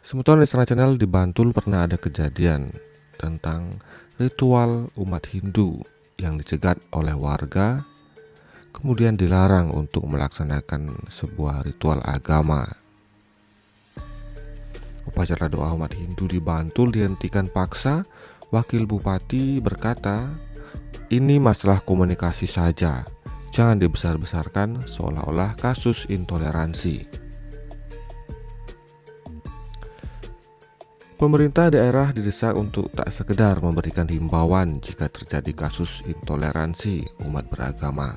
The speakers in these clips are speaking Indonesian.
Sementara di Istana Channel di Bantul pernah ada kejadian tentang ritual umat Hindu yang dicegat oleh warga, kemudian dilarang untuk melaksanakan sebuah ritual agama. Upacara doa umat Hindu di Bantul dihentikan paksa. Wakil Bupati berkata, "Ini masalah komunikasi saja, jangan dibesar-besarkan seolah-olah kasus intoleransi." Pemerintah daerah didesak untuk tak sekedar memberikan himbauan jika terjadi kasus intoleransi umat beragama.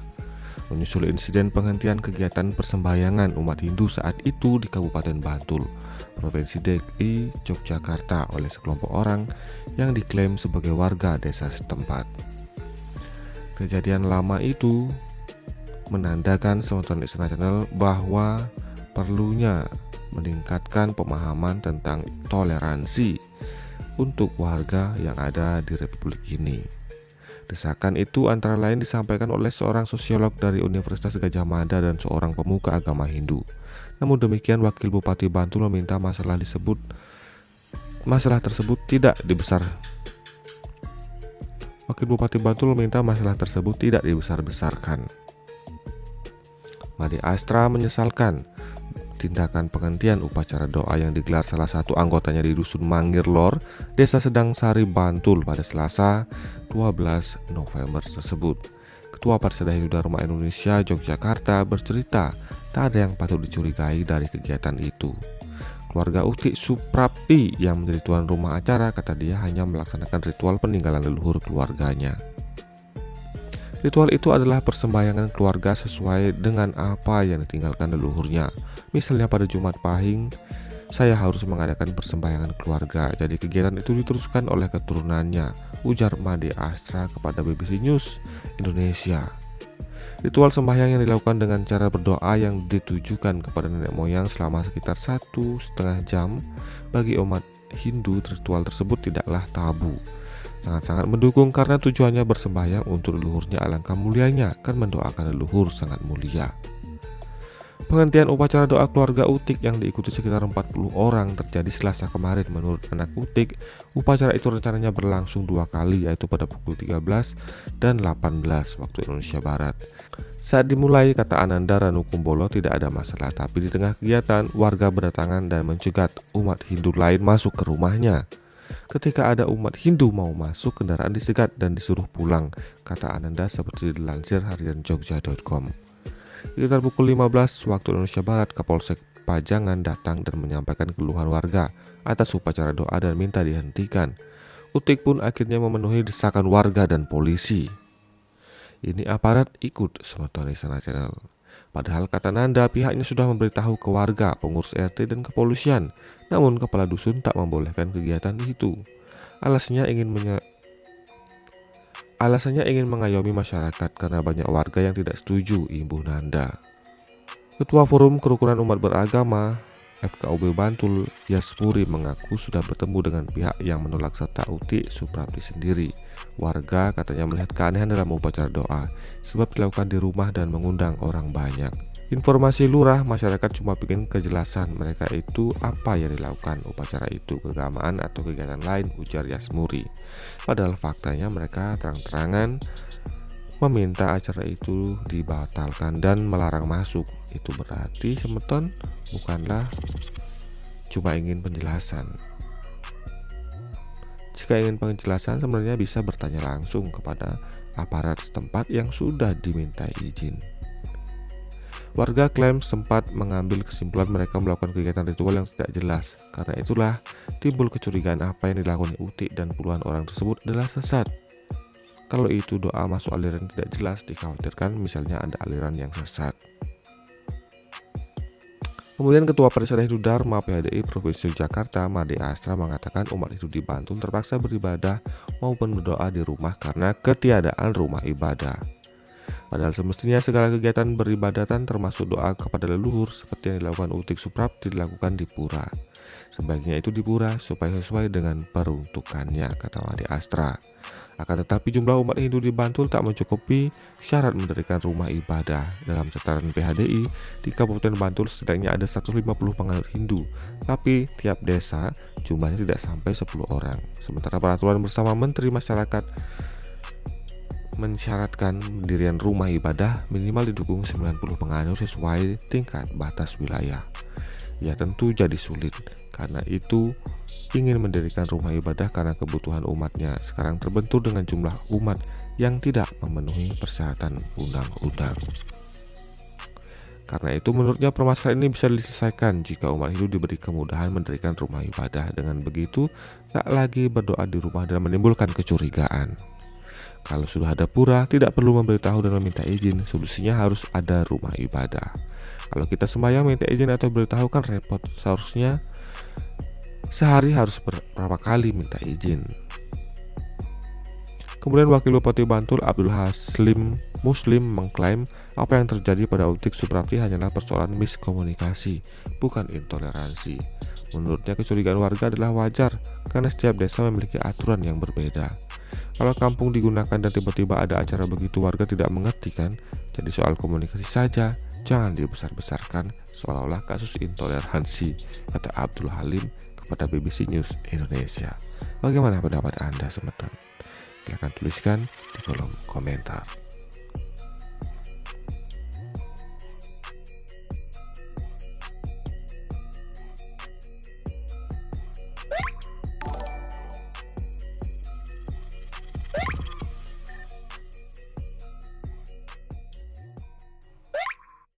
Menyusul insiden penghentian kegiatan persembahyangan umat Hindu saat itu di Kabupaten Bantul, Provinsi DKI Yogyakarta oleh sekelompok orang yang diklaim sebagai warga desa setempat. Kejadian lama itu menandakan semeton Istana Channel bahwa perlunya meningkatkan pemahaman tentang toleransi untuk warga yang ada di Republik ini. Desakan itu antara lain disampaikan oleh seorang sosiolog dari Universitas Gadjah Mada dan seorang pemuka agama Hindu. Namun demikian, Wakil Bupati Bantul meminta masalah tersebut tidak dibesar-besarkan. Made Astra menyesalkan tindakan penghentian upacara doa yang digelar salah satu anggotanya di Dusun Mangir Lor, Desa Sedang Sari, Bantul pada Selasa 12 November tersebut. Ketua Parsada Hindu Dharma Indonesia Yogyakarta bercerita tak ada yang patut dicurigai dari kegiatan itu. Keluarga Utik Suprapti yang menjadi tuan rumah acara, kata dia, hanya melaksanakan ritual peninggalan leluhur keluarganya. Ritual itu adalah persembahyangan keluarga sesuai dengan apa yang ditinggalkan leluhurnya. Misalnya pada Jumat Pahing, saya harus mengadakan persembahyangan keluarga, jadi kegiatan itu diteruskan oleh keturunannya, ujar Made Astra kepada BBC News Indonesia. Ritual sembahyang yang dilakukan dengan cara berdoa yang ditujukan kepada nenek moyang selama sekitar 1,5 jam bagi umat Hindu. Ritual tersebut tidaklah tabu, sangat-sangat mendukung karena tujuannya bersembahyang untuk leluhurnya. Alangkah mulianya kan mendoakan leluhur sangat mulia. Penghentian upacara doa keluarga Utik yang diikuti sekitar 40 orang terjadi Selasa kemarin. Menurut anak Utik, upacara itu rencananya berlangsung 2 kali, yaitu pada pukul 13 dan 18 waktu Indonesia Barat. Saat dimulai, kata Ananda Ranukumbolo, tidak ada masalah, tapi di tengah kegiatan warga berdatangan dan mencegat umat Hindu lain masuk ke rumahnya. Ketika ada umat Hindu mau masuk, kendaraan dicegat dan disuruh pulang, kata Ananda seperti dilansir harian Jogja.com. Sekitar pukul 15 waktu Indonesia Barat, Kapolsek Pajangan datang dan menyampaikan keluhan warga atas upacara doa dan minta dihentikan. Utik pun akhirnya memenuhi desakan warga dan polisi. Ini aparat ikut semeton Istana Channel. Padahal kata Nanda, pihaknya sudah memberitahu ke warga, pengurus RT dan kepolisian. Namun kepala dusun tak membolehkan kegiatan itu. Alasannya ingin mengayomi masyarakat karena banyak warga yang tidak setuju, imbuh Nanda. Ketua Forum Kerukunan Umat Beragama FKUB Bantul, Yasmuri, mengaku sudah bertemu dengan pihak yang menolak serta Utik Suprapti sendiri. Warga katanya melihat keanehan dalam upacara doa sebab dilakukan di rumah dan mengundang orang banyak. Informasi lurah, masyarakat cuma bikin kejelasan mereka itu apa yang dilakukan, upacara itu keagamaan atau kegiatan lain, ujar Yasmuri. Padahal faktanya mereka terang-terangan meminta acara itu dibatalkan dan melarang masuk. Itu berarti semeton bukanlah cuma ingin penjelasan. Jika ingin penjelasan, sebenarnya bisa bertanya langsung kepada aparat setempat yang sudah dimintai izin. Warga klaim sempat mengambil kesimpulan mereka melakukan kegiatan ritual yang tidak jelas. Karena itulah timbul kecurigaan apa yang dilakukan Utik dan puluhan orang tersebut adalah sesat. Kalau itu doa masuk aliran tidak jelas, dikhawatirkan misalnya ada aliran yang sesat. Kemudian Ketua Parsada Hindu Dharma PHDI Provinsi Jakarta, Made Astra, mengatakan umat Hindu di Bantul terpaksa beribadah maupun berdoa di rumah karena ketiadaan rumah ibadah. Padahal semestinya segala kegiatan beribadatan termasuk doa kepada leluhur seperti yang dilakukan Utik Suprapti dilakukan di pura. Sebaiknya itu di pura supaya sesuai dengan peruntukannya, kata Wadi Astra. Akan tetapi jumlah umat Hindu di Bantul tak mencukupi syarat mendirikan rumah ibadah. Dalam catatan PHDI, di Kabupaten Bantul setidaknya ada 150 penganut Hindu, tapi tiap desa jumlahnya tidak sampai 10 orang. Sementara peraturan bersama Menteri Masyarakat mensyaratkan pendirian rumah ibadah minimal didukung 90 penganut sesuai tingkat batas wilayah. Ya tentu jadi sulit, karena itu ingin mendirikan rumah ibadah karena kebutuhan umatnya sekarang terbentur dengan jumlah umat yang tidak memenuhi persyaratan undang-undang. Karena itu menurutnya permasalahan ini bisa diselesaikan jika umat Hindu diberi kemudahan mendirikan rumah ibadah. Dengan begitu tak lagi berdoa di rumah dan menimbulkan kecurigaan. Kalau sudah ada pura, tidak perlu memberitahu dan meminta izin. Solusinya harus ada rumah ibadah. Kalau kita sembahyang minta izin atau beritahu kan repot. Seharusnya sehari harus berapa kali minta izin. Kemudian Wakil Bupati Bantul Abdul Haslim Muslim mengklaim apa yang terjadi pada Utik Suprapti hanyalah persoalan miskomunikasi, bukan intoleransi. Menurutnya kecurigaan warga adalah wajar karena setiap desa memiliki aturan yang berbeda. Kalau kampung digunakan dan tiba-tiba ada acara begitu, warga tidak mengerti kan? Jadi soal komunikasi saja, jangan dibesar-besarkan seolah-olah kasus intoleransi, kata Abdul Halim kepada BBC News Indonesia. Bagaimana pendapat Anda, teman-teman? Silahkan tuliskan di kolom komentar.